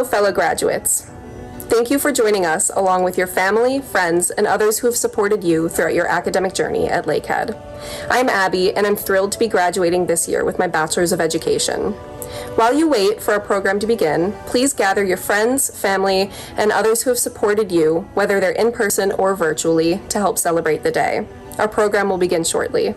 Hello, fellow graduates. Thank you for joining us along with your family, friends, and others who have supported you throughout your academic journey at Lakehead. I'm Abby, and I'm thrilled to be graduating this year with my Bachelor's of Education. While you wait for our program to begin, please gather your friends, family, and others who have supported you, whether they're in person or virtually, to help celebrate the day. Our program will begin shortly.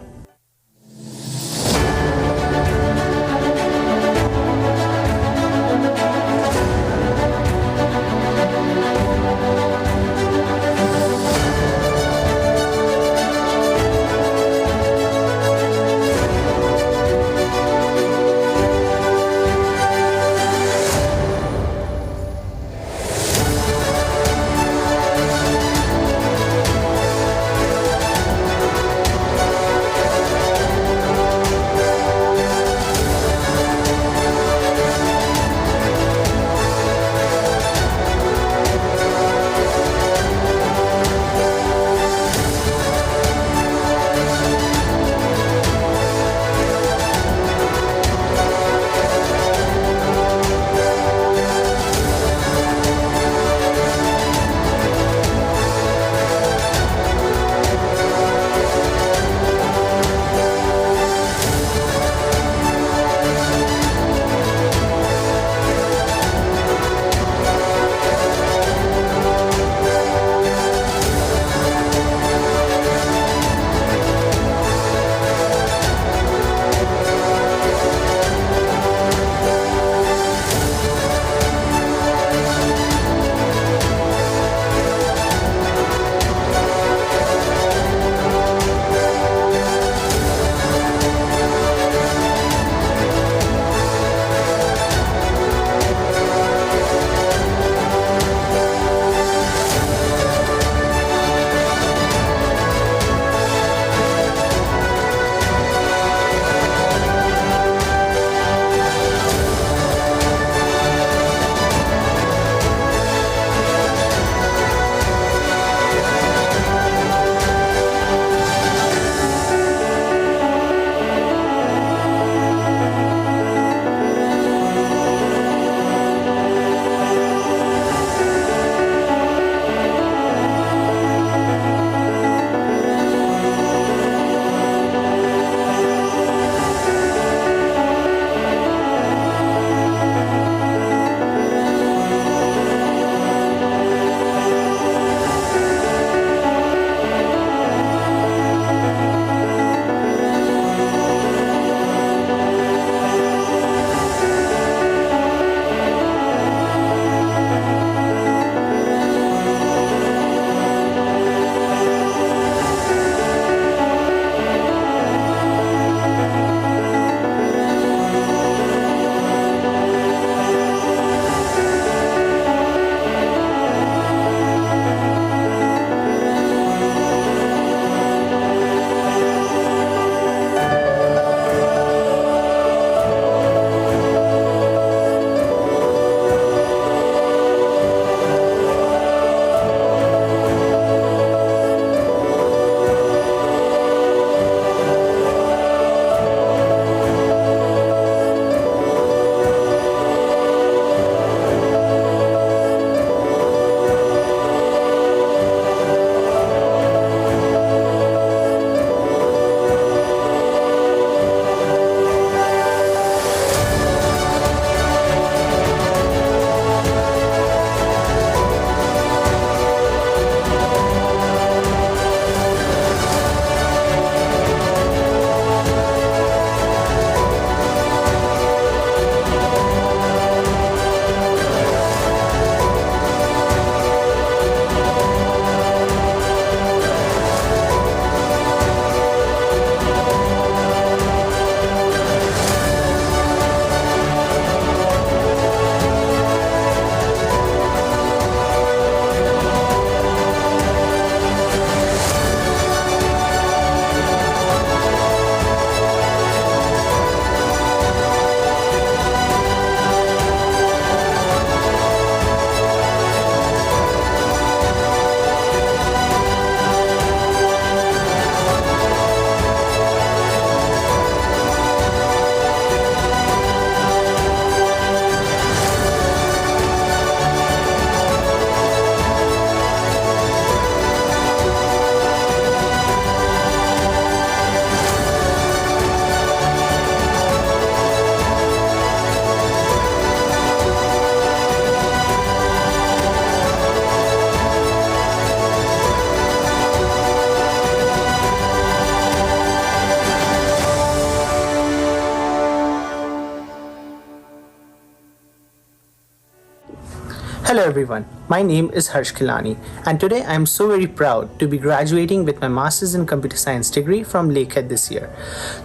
Hello everyone, my name is Harsh Khilani and today I am so very proud to be graduating with my Masters in Computer Science degree from Lakehead this year.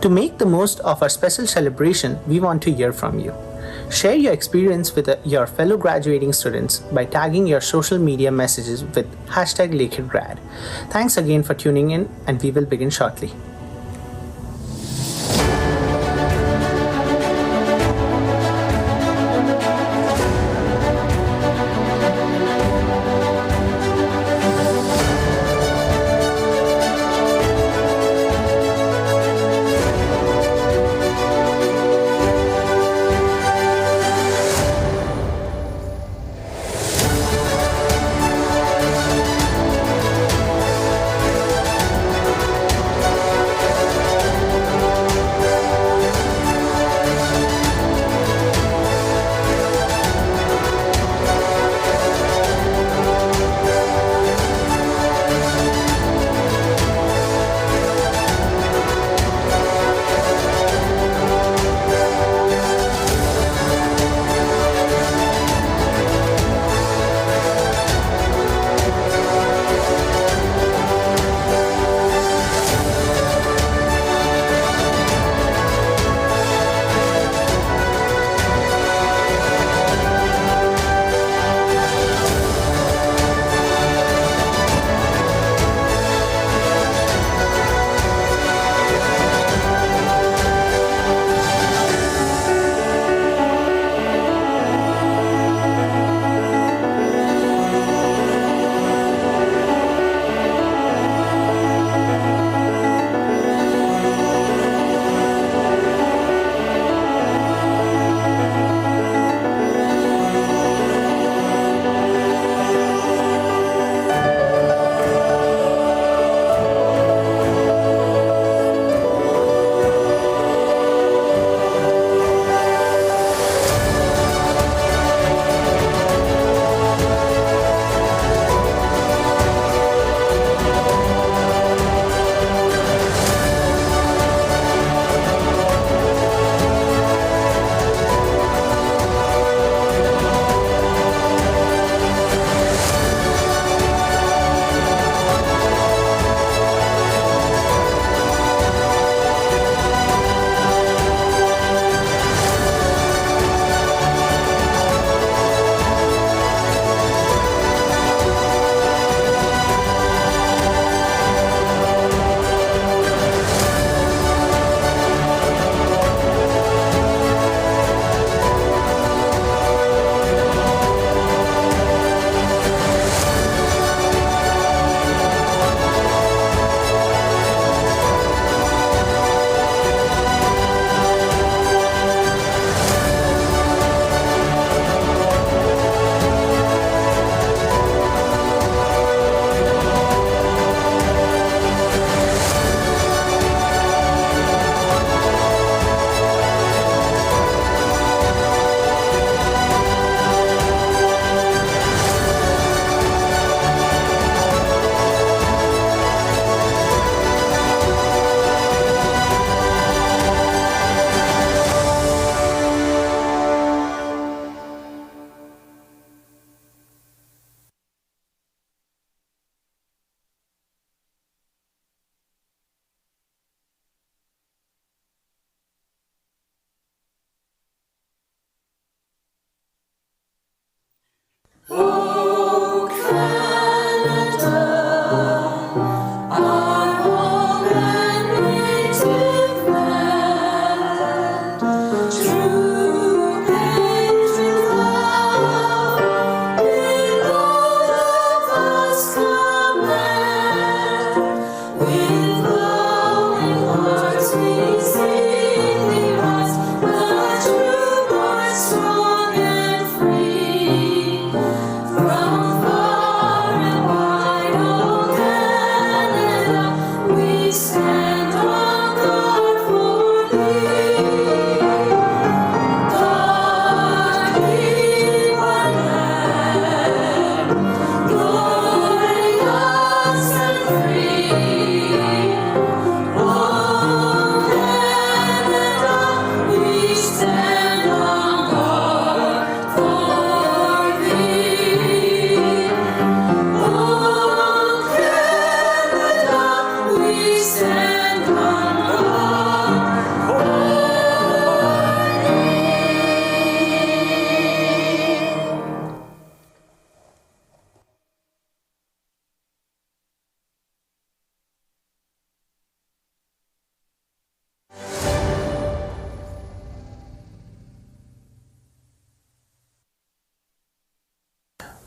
To make the most of our special celebration, we want to hear from you. Share your experience with your fellow graduating students by tagging your social media messages with hashtag LakeheadGrad. Thanks again for tuning in and we will begin shortly.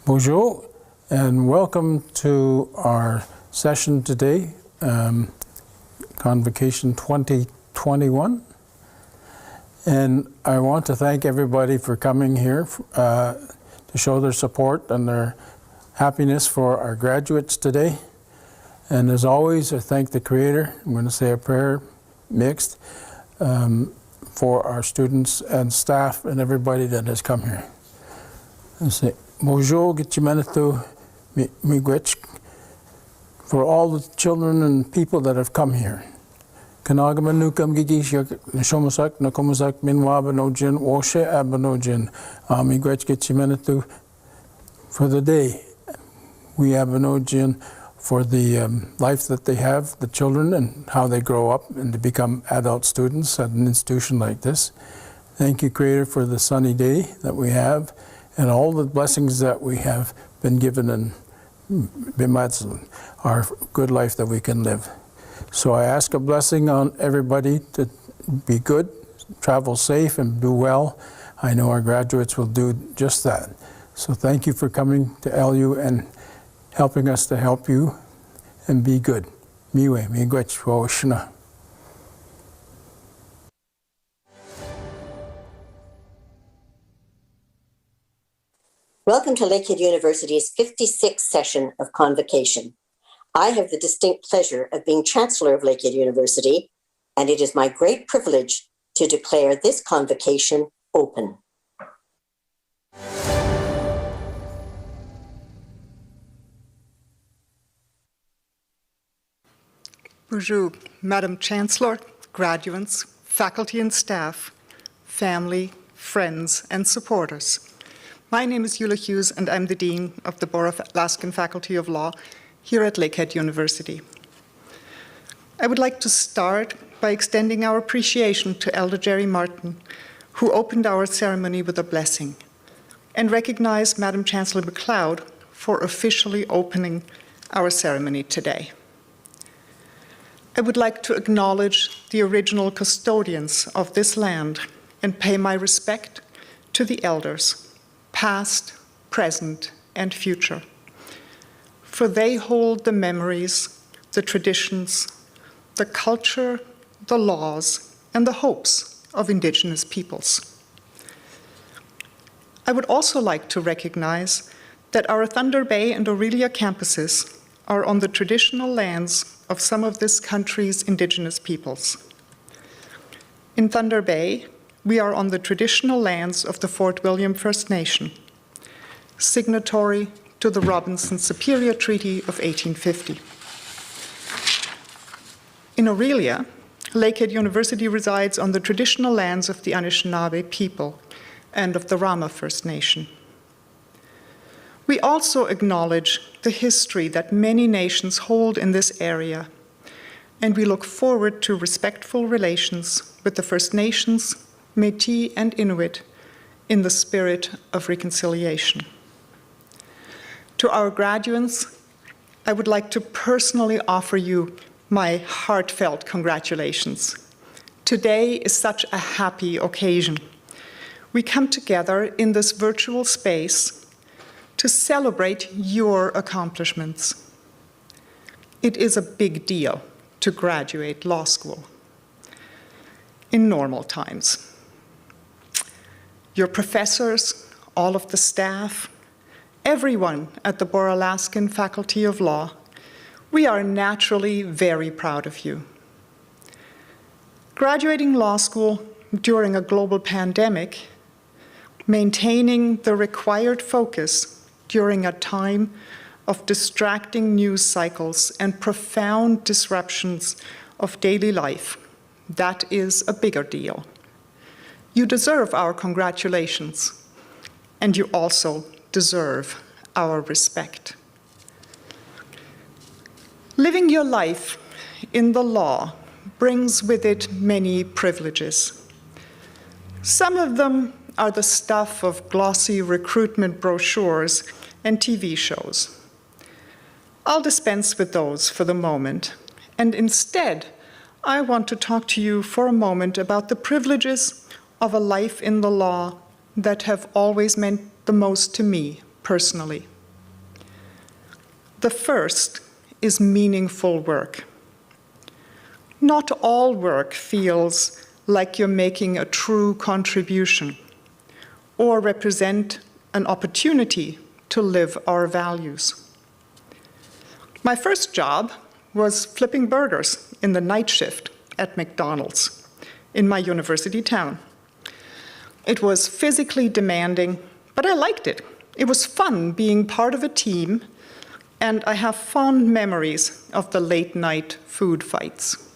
Bonjour, and welcome to our session today, Convocation 2021. And I want to thank everybody for coming here to show their support and their happiness for our graduates today. And as always, I thank the Creator. I'm going to say a prayer mixed for our students and staff and everybody that has come here. And say, Bonjour, Gitchimanatu, Miigwech, for all the children and people that have come here. Kanagamanukam Gigishak, Nashomasak, Nakomasak, Minwabanojin, Washe Abanojin, Miigwech Gitchimanatu, for the day. We Abanojin for the life that they have, the children, and how they grow up and to become adult students at an institution like this. Thank you, Creator, for the sunny day that we have and all the blessings that we have been given in Bimatsu, our good life that we can live. So I ask a blessing on everybody to be good, travel safe, and do well. I know our graduates will do just that. So thank you for coming to LU and helping us to help you and be good. Miwe, miigwech, woshna. Welcome to Lakehead University's 56th session of Convocation. I have the distinct pleasure of being Chancellor of Lakehead University, and it is my great privilege to declare this convocation open. Bonjour, Madam Chancellor, graduates, faculty and staff, family, friends, and supporters. My name is Eula Hughes, and I'm the Dean of the Borough-Laskin Faculty of Law here at Lakehead University. I would like to start by extending our appreciation to Elder Jerry Martin, who opened our ceremony with a blessing, and recognize Madam Chancellor MacLeod for officially opening our ceremony today. I would like to acknowledge the original custodians of this land and pay my respect to the elders, past, present, and future, for they hold the memories, the traditions, the culture, the laws, and the hopes of Indigenous peoples. I would also like to recognize that our Thunder Bay and Orillia campuses are on the traditional lands of some of this country's Indigenous peoples. In Thunder Bay, we are on the traditional lands of the Fort William First Nation, signatory to the Robinson-Superior Treaty of 1850. In Orillia, Lakehead University resides on the traditional lands of the Anishinaabe people and of the Rama First Nation. We also acknowledge the history that many nations hold in this area, and we look forward to respectful relations with the First Nations, Métis, and Inuit in the spirit of reconciliation. To our graduates, I would like to personally offer you my heartfelt congratulations. Today is such a happy occasion. We come together in this virtual space to celebrate your accomplishments. It is a big deal to graduate law school in normal times. Your professors, all of the staff, everyone at the Borough-Laskin Faculty of Law, we are naturally very proud of you. Graduating law school during a global pandemic, maintaining the required focus during a time of distracting news cycles and profound disruptions of daily life, that is a bigger deal. You deserve our congratulations, and you also deserve our respect. Living your life in the law brings with it many privileges. Some of them are the stuff of glossy recruitment brochures and TV shows. I'll dispense with those for the moment, and instead, I want to talk to you for a moment about the privileges of a life in the law that have always meant the most to me personally. The first is meaningful work. Not all work feels like you're making a true contribution or represent an opportunity to live our values. My first job was flipping burgers in the night shift at McDonald's in my university town. It was physically demanding, but I liked it. It was fun being part of a team, and I have fond memories of the late-night food fights.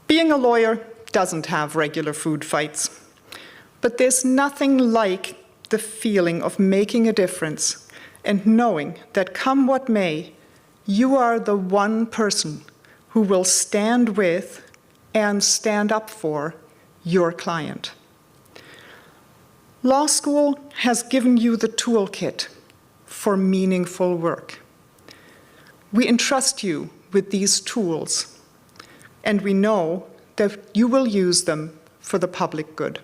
Being a lawyer doesn't have regular food fights, but there's nothing like the feeling of making a difference and knowing that come what may, you are the one person who will stand with and stand up for your client. Law school has given you the toolkit for meaningful work. We entrust you with these tools, and we know that you will use them for the public good.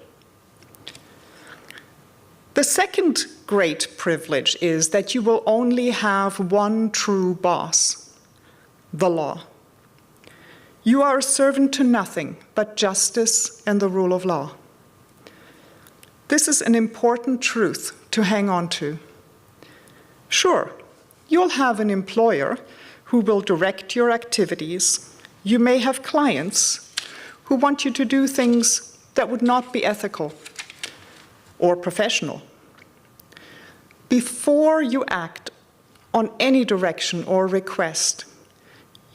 The second great privilege is that you will only have one true boss, the law. You are a servant to nothing but justice and the rule of law. This is an important truth to hang on to. Sure, you'll have an employer who will direct your activities. You may have clients who want you to do things that would not be ethical or professional. Before you act on any direction or request,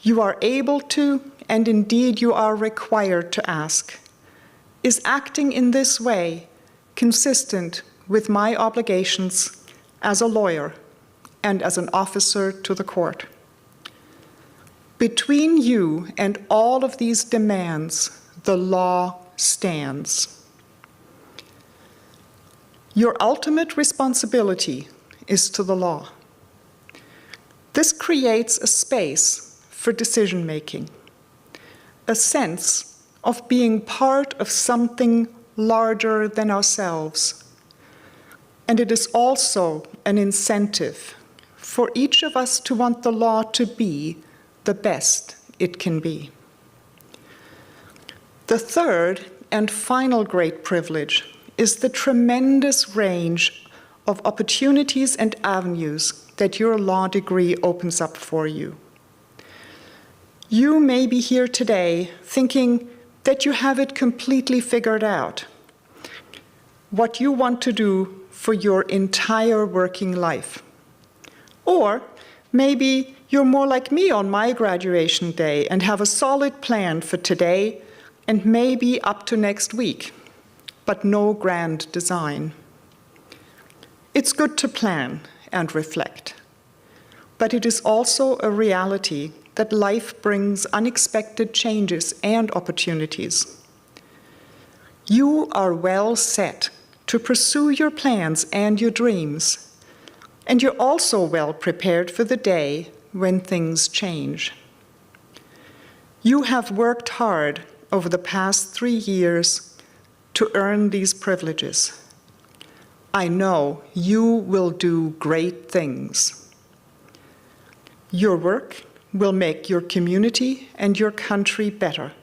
you are able to, and indeed you are required to ask, is acting in this way consistent with my obligations as a lawyer and as an officer to the court? Between you and all of these demands, the law stands. Your ultimate responsibility is to the law. This creates a space for decision-making, a sense of being part of something larger than ourselves. And it is also an incentive for each of us to want the law to be the best it can be. The third and final great privilege is the tremendous range of opportunities and avenues that your law degree opens up for you. You may be here today thinking that you have it completely figured out, what you want to do for your entire working life. Or maybe you're more like me on my graduation day and have a solid plan for today and maybe up to next week, but no grand design. It's good to plan and reflect, but it is also a reality that life brings unexpected changes and opportunities. You are well set to pursue your plans and your dreams, and you're also well prepared for the day when things change. You have worked hard over the past 3 years to earn these privileges. I know you will do great things. Your work will make your community and your country better.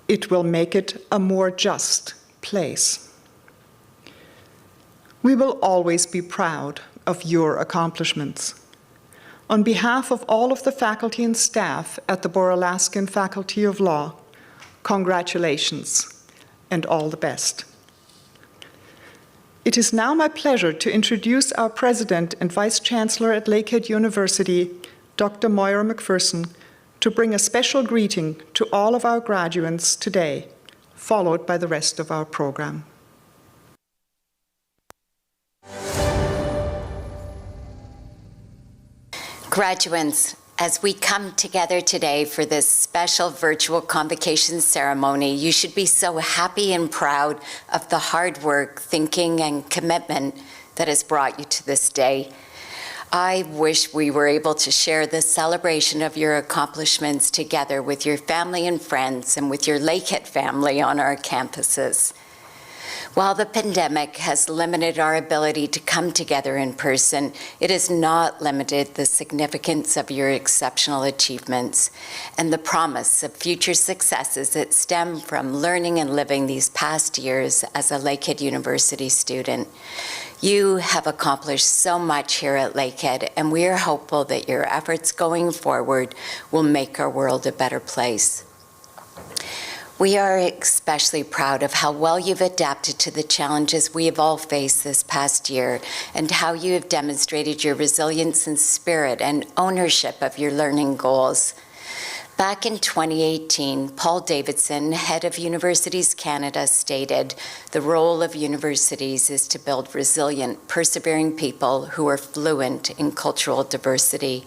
It will make it a more just place. We will always be proud of your accomplishments. On behalf of all of the faculty and staff at the Boralaskan Faculty of Law, congratulations and all the best. It is now my pleasure to introduce our President and Vice Chancellor at Lakehead University, Dr. Moira McPherson, to bring a special greeting to all of our graduates today, followed by the rest of our program. Graduates, as we come together today for this special virtual convocation ceremony, you should be so happy and proud of the hard work, thinking, and commitment that has brought you to this day. I wish we were able to share this celebration of your accomplishments together with your family and friends and with your Lakehead family on our campuses. While the pandemic has limited our ability to come together in person, it has not limited the significance of your exceptional achievements and the promise of future successes that stem from learning and living these past years as a Lakehead University student. You have accomplished so much here at Lakehead, and we are hopeful that your efforts going forward will make our world a better place. We are especially proud of how well you've adapted to the challenges we have all faced this past year and how you have demonstrated your resilience and spirit and ownership of your learning goals. Back in 2018, Paul Davidson, head of Universities Canada, stated, "The role of universities is to build resilient, persevering people who are fluent in cultural diversity."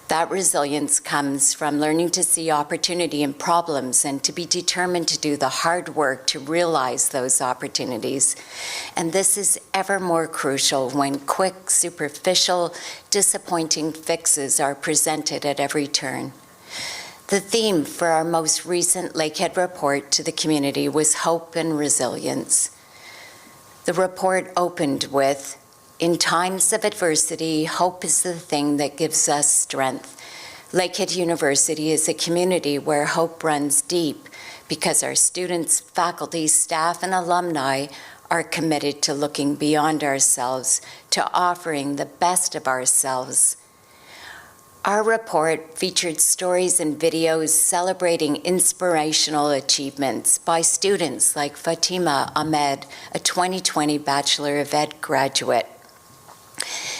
That resilience comes from learning to see opportunity in problems and to be determined to do the hard work to realize those opportunities. And this is ever more crucial when quick, superficial, disappointing fixes are presented at every turn. The theme for our most recent Lakehead report to the community was hope and resilience. The report opened with, "In times of adversity, hope is the thing that gives us strength. Lakehead University is a community where hope runs deep because our students, faculty, staff, and alumni are committed to looking beyond ourselves, to offering the best of ourselves." Our report featured stories and videos celebrating inspirational achievements by students like Fatima Ahmed, a 2020 Bachelor of Ed graduate.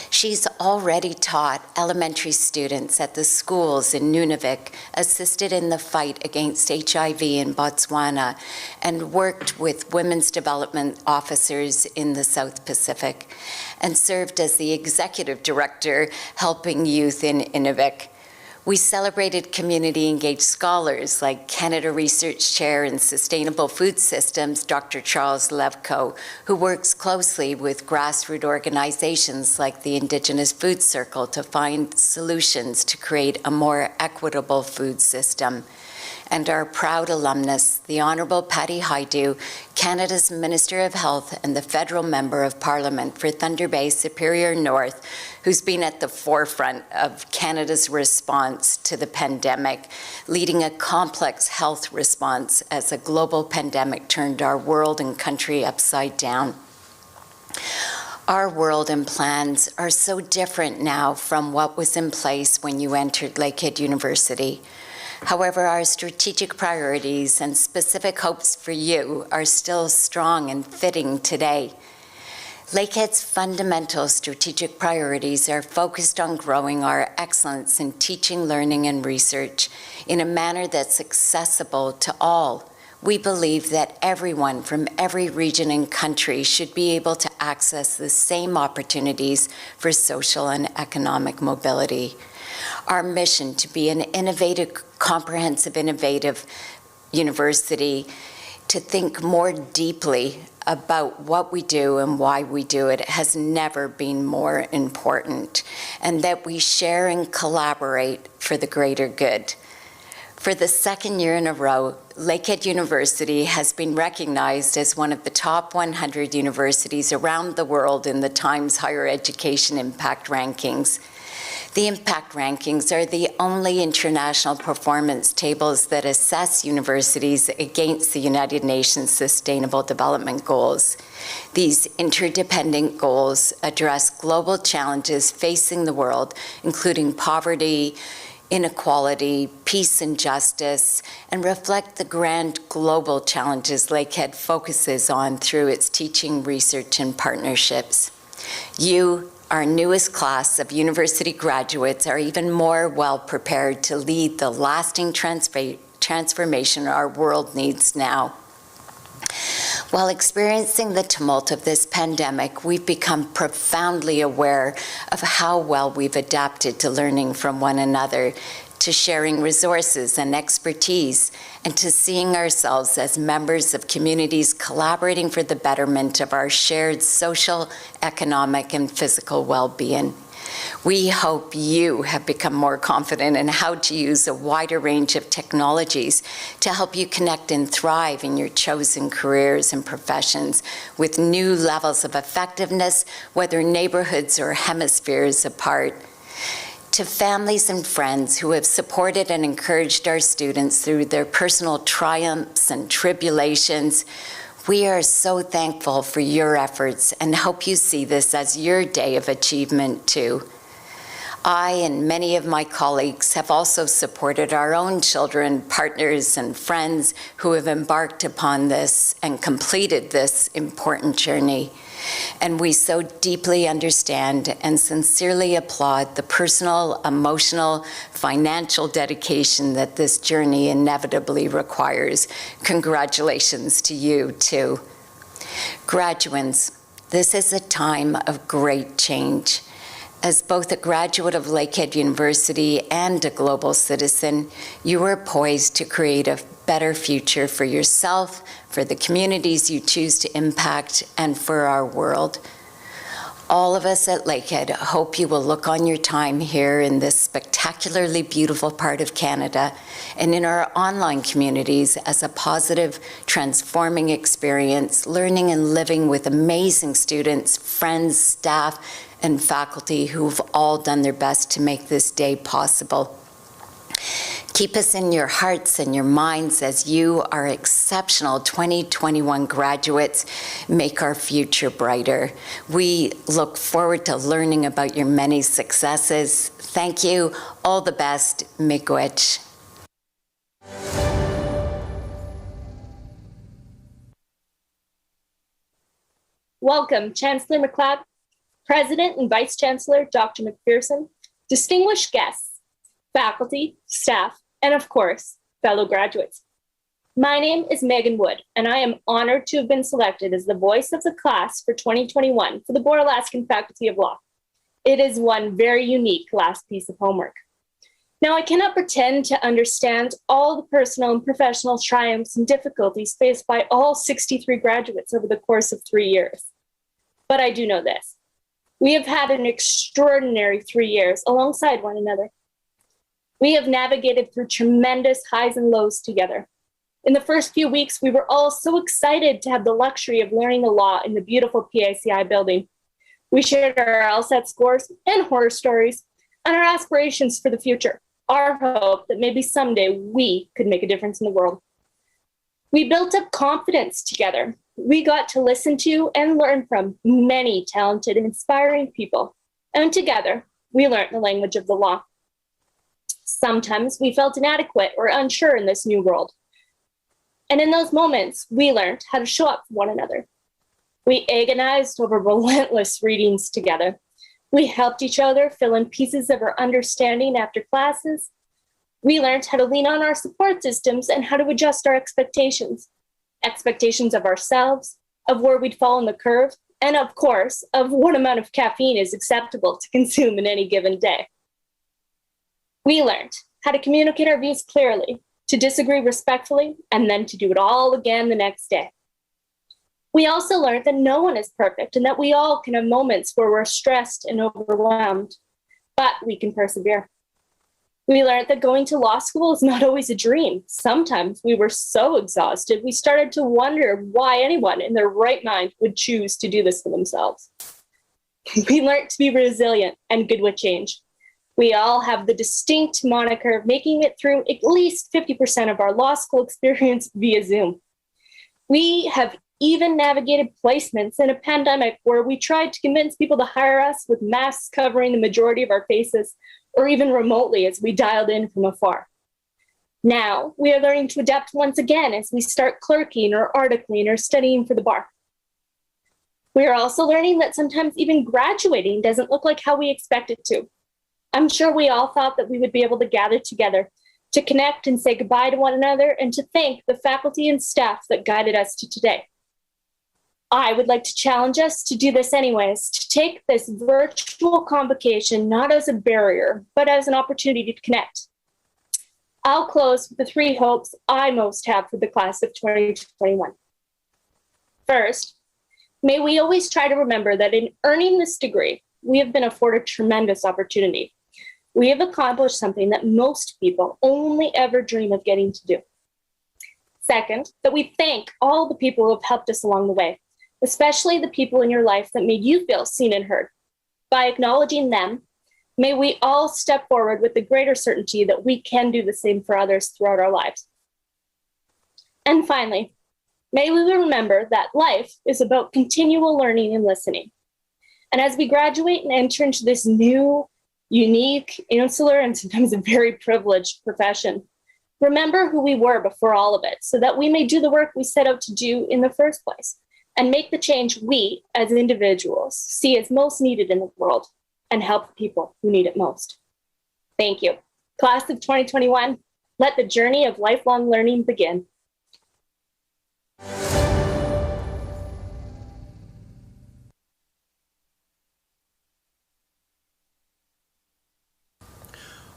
She's already taught elementary students at the schools in Nunavik, assisted in the fight against HIV in Botswana, and worked with women's development officers in the South Pacific, and served as the executive director helping youth in Nunavik. We celebrated community-engaged scholars like Canada Research Chair in Sustainable Food Systems, Dr. Charles Levko, who works closely with grassroots organizations like the Indigenous Food Circle to find solutions to create a more equitable food system. And our proud alumnus, the Honourable Patty Hajdu, Canada's Minister of Health and the Federal Member of Parliament for Thunder Bay Superior North, who's been at the forefront of Canada's response to the pandemic, leading a complex health response as a global pandemic turned our world and country upside down. Our world and plans are so different now from what was in place when you entered Lakehead University. However, our strategic priorities and specific hopes for you are still strong and fitting today. Lakehead's fundamental strategic priorities are focused on growing our excellence in teaching, learning, and research in a manner that's accessible to all. We believe that everyone from every region and country should be able to access the same opportunities for social and economic mobility. Our mission to be an innovative, comprehensive, innovative university, to think more deeply about what we do and why we do it has never been more important, and that we share and collaborate for the greater good. For the second year in a row, Lakehead University has been recognized as one of the top 100 universities around the world in the Times Higher Education Impact Rankings. The impact rankings are the only international performance tables that assess universities against the United Nations Sustainable Development Goals. These interdependent goals address global challenges facing the world, including poverty, inequality, peace and justice, and reflect the grand global challenges Lakehead focuses on through its teaching, research, and partnerships. You, our newest class of university graduates, are even more well prepared to lead the lasting transformation our world needs now. While experiencing the tumult of this pandemic, we've become profoundly aware of how well we've adapted to learning from one another, to sharing resources and expertise, and to seeing ourselves as members of communities collaborating for the betterment of our shared social, economic, and physical well-being. We hope you have become more confident in how to use a wider range of technologies to help you connect and thrive in your chosen careers and professions with new levels of effectiveness, whether neighborhoods or hemispheres apart. To families and friends who have supported and encouraged our students through their personal triumphs and tribulations, we are so thankful for your efforts and hope you see this as your day of achievement too. I and many of my colleagues have also supported our own children, partners, and friends who have embarked upon this and completed this important journey. And we so deeply understand and sincerely applaud the personal, emotional, financial dedication that this journey inevitably requires. Congratulations to you, too. Graduates, this is a time of great change. As both a graduate of Lakehead University and a global citizen, you are poised to create a better future for yourself, for the communities you choose to impact, and for our world. All of us at Lakehead hope you will look on your time here in this spectacularly beautiful part of Canada and in our online communities as a positive, transforming experience, learning and living with amazing students, friends, staff, and faculty who've all done their best to make this day possible. Keep us in your hearts and your minds as you, our exceptional 2021 graduates, make our future brighter. We look forward to learning about your many successes. Thank you. All the best. Miigwech. Welcome, Chancellor MacLeod, President and Vice Chancellor Dr. McPherson, distinguished guests, faculty, staff, and of course, fellow graduates. My name is Megan Wood, and I am honored to have been selected as the voice of the class for 2021 for the Bloor Alaskan Faculty of Law. It is one very unique last piece of homework. Now, I cannot pretend to understand all the personal and professional triumphs and difficulties faced by all 63 graduates over the course of 3 years. But I do know this. We have had an extraordinary 3 years alongside one another. We have navigated through tremendous highs and lows together. In the first few weeks, we were all so excited to have the luxury of learning the law in the beautiful PICI building. We shared our LSAT scores and horror stories and our aspirations for the future, our hope that maybe someday we could make a difference in the world. We built up confidence together. We got to listen to and learn from many talented and inspiring people. And together, we learned the language of the law. Sometimes we felt inadequate or unsure in this new world. And in those moments, we learned how to show up for one another. We agonized over relentless readings together. We helped each other fill in pieces of our understanding after classes. We learned how to lean on our support systems and how to adjust our expectations of ourselves, of where we'd fall in the curve, and of course, of what amount of caffeine is acceptable to consume in any given day. We learned how to communicate our views clearly, to disagree respectfully, and then to do it all again the next day. We also learned that no one is perfect and that we all can have moments where we're stressed and overwhelmed, but we can persevere. We learned that going to law school is not always a dream. Sometimes we were so exhausted, we started to wonder why anyone in their right mind would choose to do this for themselves. We learned to be resilient and good with change. We all have the distinct moniker of making it through at least 50% of our law school experience via Zoom. We have even navigated placements in a pandemic where we tried to convince people to hire us with masks covering the majority of our faces, or even remotely as we dialed in from afar. Now, we are learning to adapt once again as we start clerking or articling or studying for the bar. We are also learning that sometimes even graduating doesn't look like how we expect it to. I'm sure we all thought that we would be able to gather together, to connect and say goodbye to one another, and to thank the faculty and staff that guided us to today. I would like to challenge us to do this anyways, to take this virtual convocation not as a barrier, but as an opportunity to connect. I'll close with the 3 hopes I most have for the class of 2021. First, may we always try to remember that in earning this degree, we have been afforded tremendous opportunity. We have accomplished something that most people only ever dream of getting to do. Second, that we thank all the people who have helped us along the way, especially the people in your life that made you feel seen and heard. By acknowledging them, may we all step forward with the greater certainty that we can do the same for others throughout our lives. And finally, may we remember that life is about continual learning and listening. And as we graduate and enter into this new, unique, insular, and sometimes a very privileged profession, remember who we were before all of it so that we may do the work we set out to do in the first place and make the change we, as individuals, see as most needed in the world and help the people who need it most. Thank you. Class of 2021, let the journey of lifelong learning begin.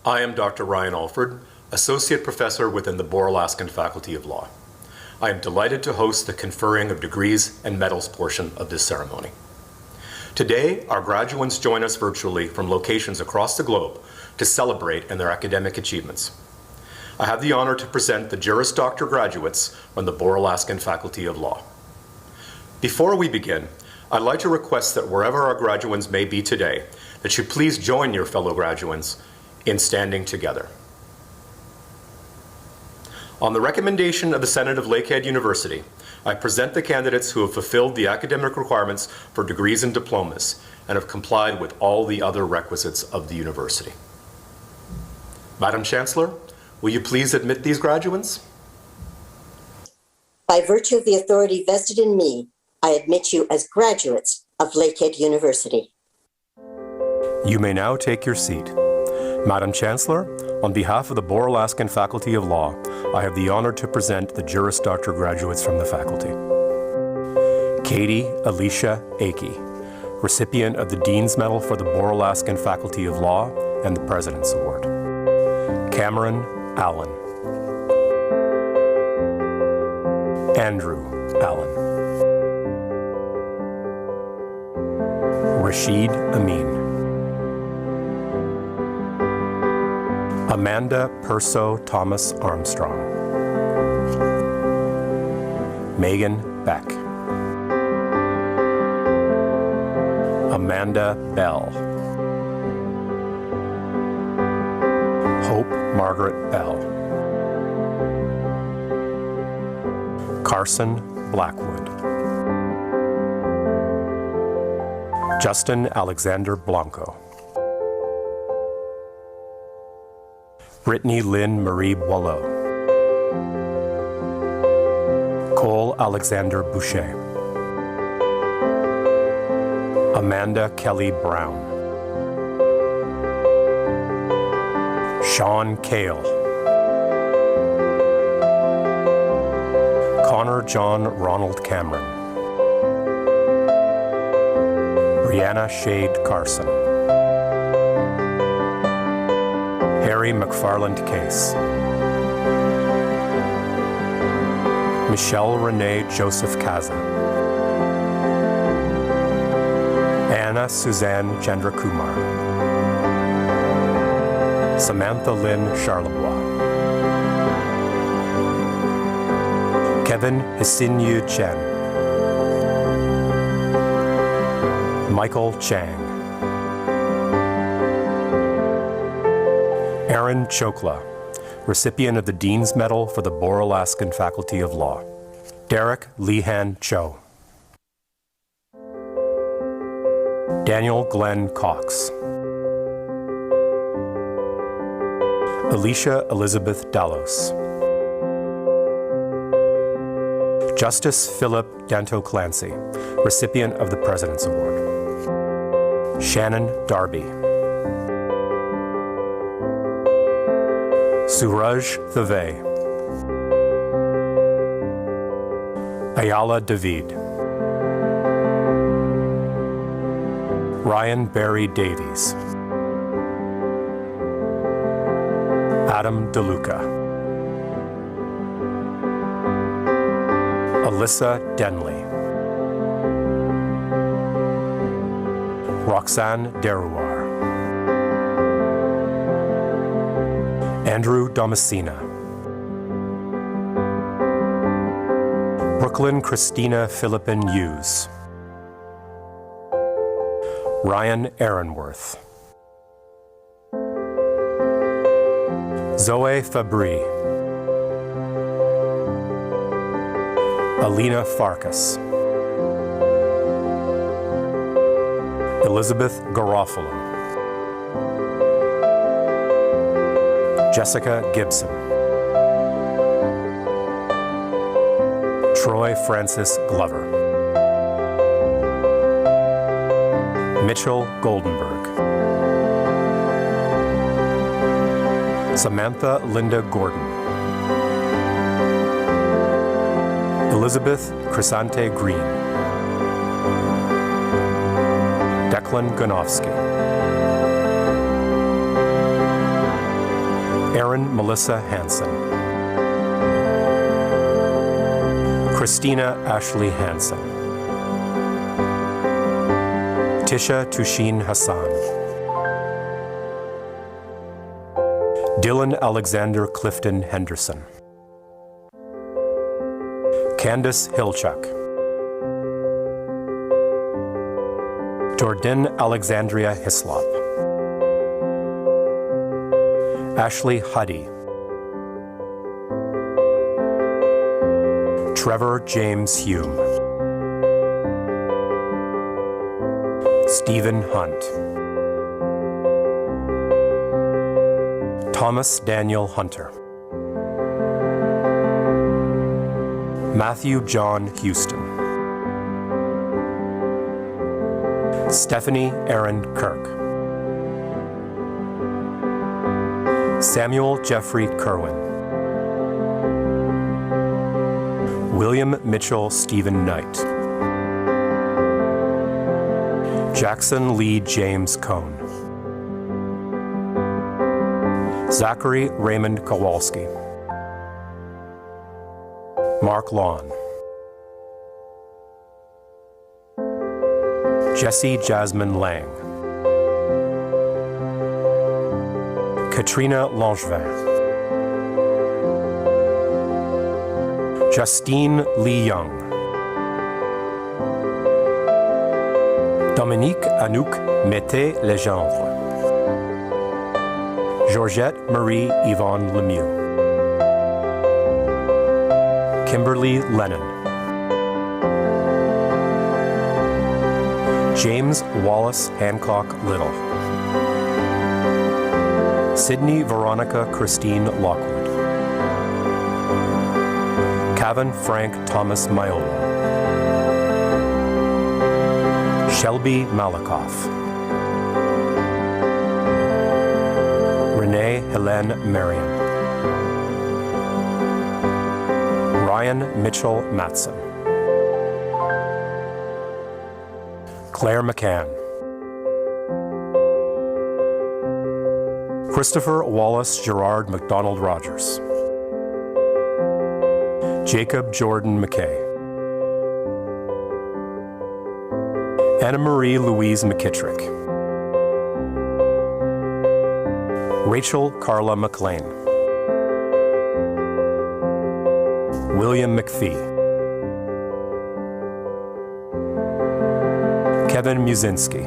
I am Dr. Ryan Alford, Associate Professor within the Boer-Alaskan Faculty of Law. I am delighted to host the conferring of degrees and medals portion of this ceremony. Today, our graduates join us virtually from locations across the globe to celebrate in their academic achievements. I have the honor to present the Juris Doctor graduates from the Boer-Alaskan Faculty of Law. Before we begin, I'd like to request that wherever our graduates may be today, that you please join your fellow graduates in standing together. On the recommendation of the Senate of Lakehead University, I present the candidates who have fulfilled the academic requirements for degrees and diplomas and have complied with all the other requisites of the university. Madam Chancellor, will you please admit these graduates? By virtue of the authority vested in me, I admit you as graduates of Lakehead University. You may now take your seat. Madam Chancellor, on behalf of the Boer-Alaskan Faculty of Law, I have the honor to present the Juris Doctor graduates from the faculty. Katie Alicia Akey, recipient of the Dean's Medal for the Boer-Alaskan Faculty of Law and the President's Award. Cameron Allen. Andrew Allen. Rashid Amin. Amanda Perso Thomas Armstrong. Megan Beck. Amanda Bell. Hope Margaret Bell. Carson Blackwood. Justin Alexander Blanco. Brittany Lynn Marie Boileau. Cole Alexander Boucher. Amanda Kelly Brown. Sean Kale. Connor John Ronald Cameron. Brianna Shade Carson. Harry McFarland Case. Michelle Renee Joseph Kaza. Anna Suzanne Chandrakumar. Samantha Lynn Charlebois. Kevin Hisinyu Chen. Michael Chang. Aaron Chokla, recipient of the Dean's Medal for the Boer-Alaskan Faculty of Law. Derek Lehan Cho. Daniel Glenn Cox. Alicia Elizabeth Dallos. Justice Philip Danto Clancy, recipient of the President's Award. Shannon Darby. Suraj Thave. Ayala David. Ryan Barry Davies. Adam DeLuca. Alyssa Denley. Roxanne Derouar, Andrew Damascena, Brooklyn Christina Philippin Hughes, Ryan Aaronworth, Zoe Fabry, Alina Farkas, Elizabeth Garofalo, Jessica Gibson, Troy Francis Glover, Mitchell Goldenberg, Samantha Linda Gordon, Elizabeth Crisante Green, Declan Gonofsky, Erin Melissa Hansen, Christina Ashley Hansen, Tisha Tushin Hassan, Dylan Alexander Clifton Henderson, Candace Hilchuk, Jordan Alexandria Hislop, Ashley Huddy, Trevor James Hume, Stephen Hunt, Thomas Daniel Hunter, Matthew John Houston, Stephanie Aaron Kirk, Samuel Jeffrey Kerwin, William Mitchell Stephen Knight, Jackson Lee James Cohn, Zachary Raymond Kowalski, Mark Lawn, Jessie Jasmine Lang, Katrina Langevin, Justine Lee Young, Dominique Anouk Mété-Legendre, Georgette Marie Yvonne Lemieux, Kimberly Lennon, James Wallace Hancock Little, Sydney Veronica Christine Lockwood, Cavan Frank Thomas Maiolo, Shelby Malakoff, Renee Helene Marion, Ryan Mitchell Matson, Claire McCann, Christopher Wallace Gerard McDonald Rogers, Jacob Jordan McKay, Anna Marie Louise McKittrick, Rachel Carla McLean, William McPhee, Kevin Musinski,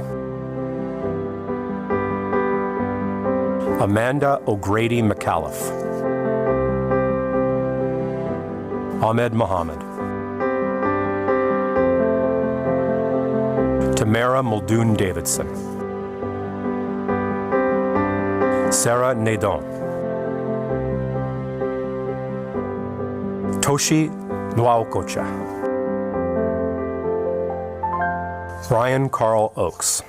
Amanda O'Grady McAuliffe, Ahmed Mohammed, Tamara Muldoon Davidson, Sarah Nadon, Toshi Nwaokocha, Brian Carl Oakes,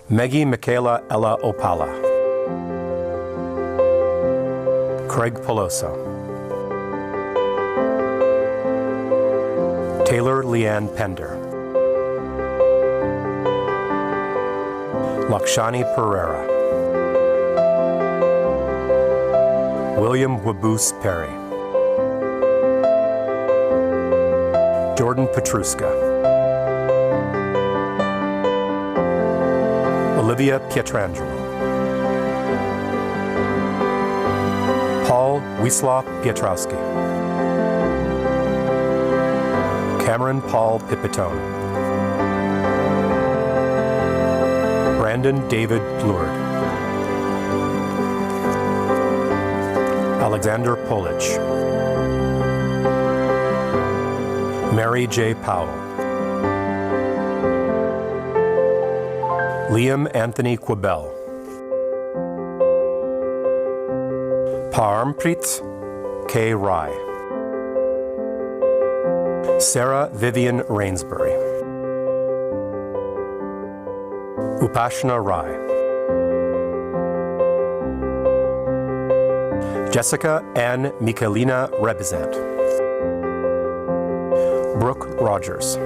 Meggie Michaela Ella Opala, Craig Peloso, Taylor Leanne Pender, Lakshani Pereira, William Waboose Perry, Jordan Petruska, Olivia Pietrangelo. Paul Wisław Pietrowski. Cameron Paul Pipitone. Brandon David Plurd. Alexander Polich. Mary J. Powell. Liam Anthony Quibell. Parmpreet K. Rai. Sarah Vivian Rainsbury. Upashna Rai. Jessica Ann Michalina Rebizant. Brooke Rogers.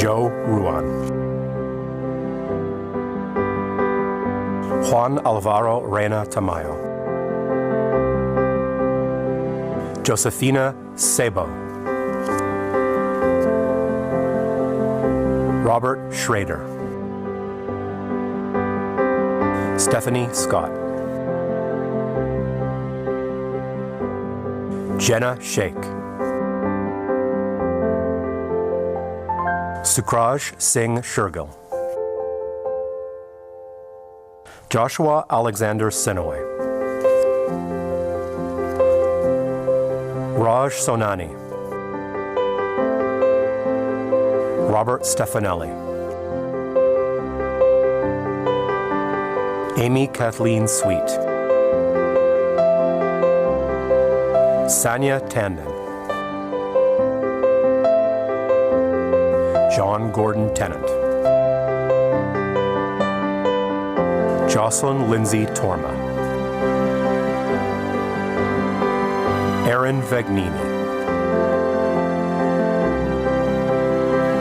Joe Ruan. Juan Alvaro Reyna Tamayo. Josefina Sebo. Robert Schrader. Stephanie Scott. Jenna Sheikh. Sukraj Singh Shergill. Joshua Alexander Sinaway. Raj Sonani. Robert Stefanelli. Amy Kathleen Sweet. Sanya Tandon. John Gordon Tennant. Jocelyn Lindsay Torma. Aaron Vagnini.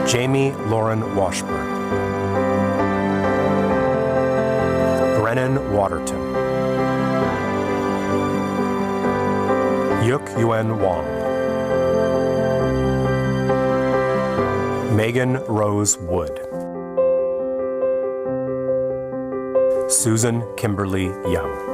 Jamie Lauren Washburn. Brennan Waterton. Yuk Yuen Wong. Megan Rose Wood. Susan Kimberly Young.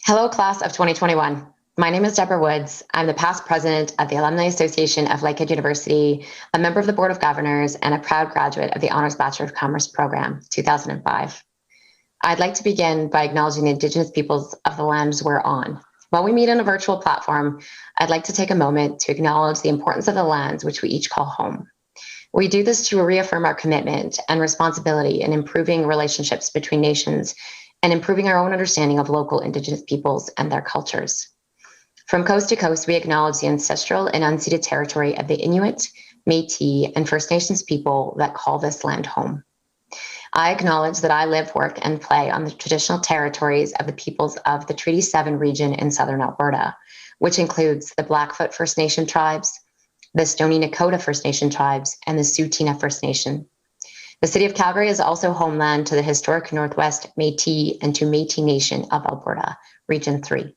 Hello, class of 2021. My name is Deborah Woods. I'm the past president of the Alumni Association of Lakehead University, a member of the Board of Governors, and a proud graduate of the Honors Bachelor of Commerce program, 2005. I'd like to begin by acknowledging the Indigenous peoples of the lands we're on. While we meet on a virtual platform, I'd like to take a moment to acknowledge the importance of the lands which we each call home. We do this to reaffirm our commitment and responsibility in improving relationships between nations and improving our own understanding of local Indigenous peoples and their cultures. From coast to coast, we acknowledge the ancestral and unceded territory of the Inuit, Métis, and First Nations people that call this land home. I acknowledge that I live, work, and play on the traditional territories of the peoples of the Treaty 7 region in southern Alberta, which includes the Blackfoot First Nation tribes, the Stoney Nakoda First Nation tribes, and the Tsuut'ina First Nation. The city of Calgary is also homeland to the historic Northwest Métis and to Métis Nation of Alberta, Region 3.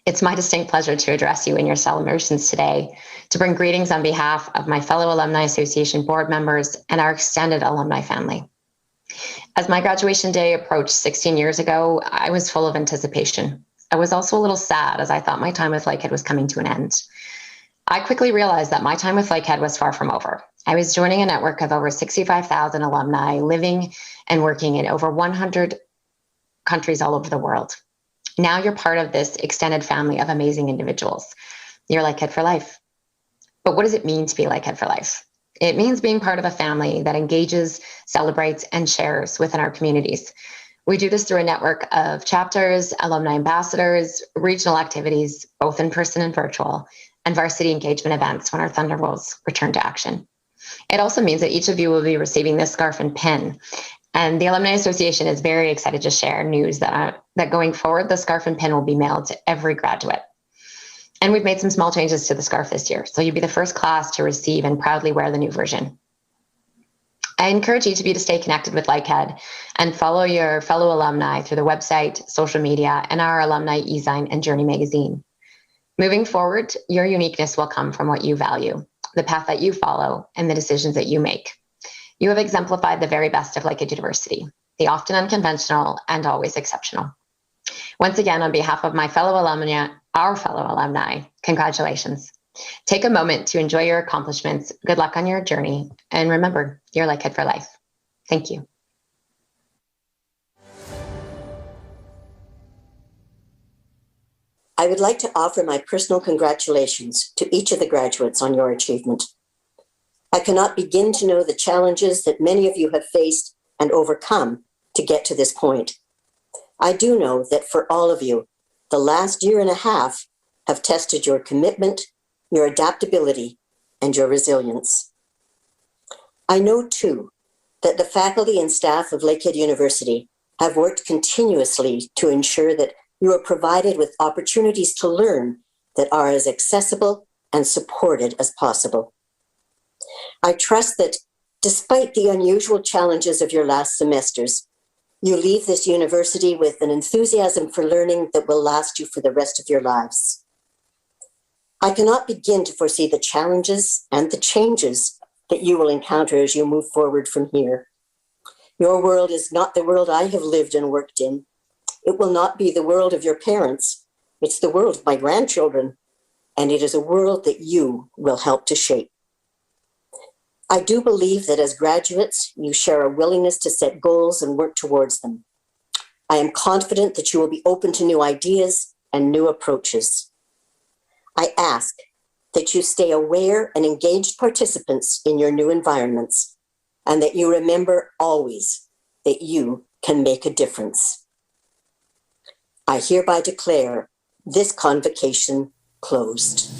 It's my distinct pleasure to address you in your celebrations today, to bring greetings on behalf of my fellow Alumni Association board members and our extended alumni family. As my graduation day approached 16 years ago, I was full of anticipation. I was also a little sad as I thought my time with Lakehead was coming to an end. I quickly realized that my time with Lakehead was far from over. I was joining a network of over 65,000 alumni living and working in over 100 countries all over the world. Now you're part of this extended family of amazing individuals. You're Lakehead for life. But what does it mean to be Lakehead for life? It means being part of a family that engages, celebrates, and shares within our communities. We do this through a network of chapters, alumni ambassadors, regional activities, both in person and virtual, and varsity engagement events when our Thunderbolts return to action. It also means that each of you will be receiving this scarf and pin. And the Alumni Association is very excited to share news that going forward, the scarf and pin will be mailed to every graduate. And we've made some small changes to the scarf this year, so you'll be the first class to receive and proudly wear the new version. I encourage each of you to stay connected with Lakehead and follow your fellow alumni through the website, social media, and our alumni e-zine and Journey magazine. Moving forward, your uniqueness will come from what you value, the path that you follow, and the decisions that you make. You have exemplified the very best of Lakehead University, the often unconventional and always exceptional. Once again, on behalf of my fellow alumni, our fellow alumni, congratulations. Take a moment to enjoy your accomplishments. Good luck on your journey. And remember, you're Lakehead for life. Thank you. I would like to offer my personal congratulations to each of the graduates on your achievement. I cannot begin to know the challenges that many of you have faced and overcome to get to this point. I do know that for all of you, the last year and a half have tested your commitment, your adaptability, and your resilience. I know, too, that the faculty and staff of Lakehead University have worked continuously to ensure that you are provided with opportunities to learn that are as accessible and supported as possible. I trust that despite the unusual challenges of your last semesters, you leave this university with an enthusiasm for learning that will last you for the rest of your lives. I cannot begin to foresee the challenges and the changes that you will encounter as you move forward from here. Your world is not the world I have lived and worked in. It will not be the world of your parents. It's the world of my grandchildren, and it is a world that you will help to shape. I do believe that as graduates, you share a willingness to set goals and work towards them. I am confident that you will be open to new ideas and new approaches. I ask that you stay aware and engaged participants in your new environments, and that you remember always that you can make a difference. I hereby declare this convocation closed.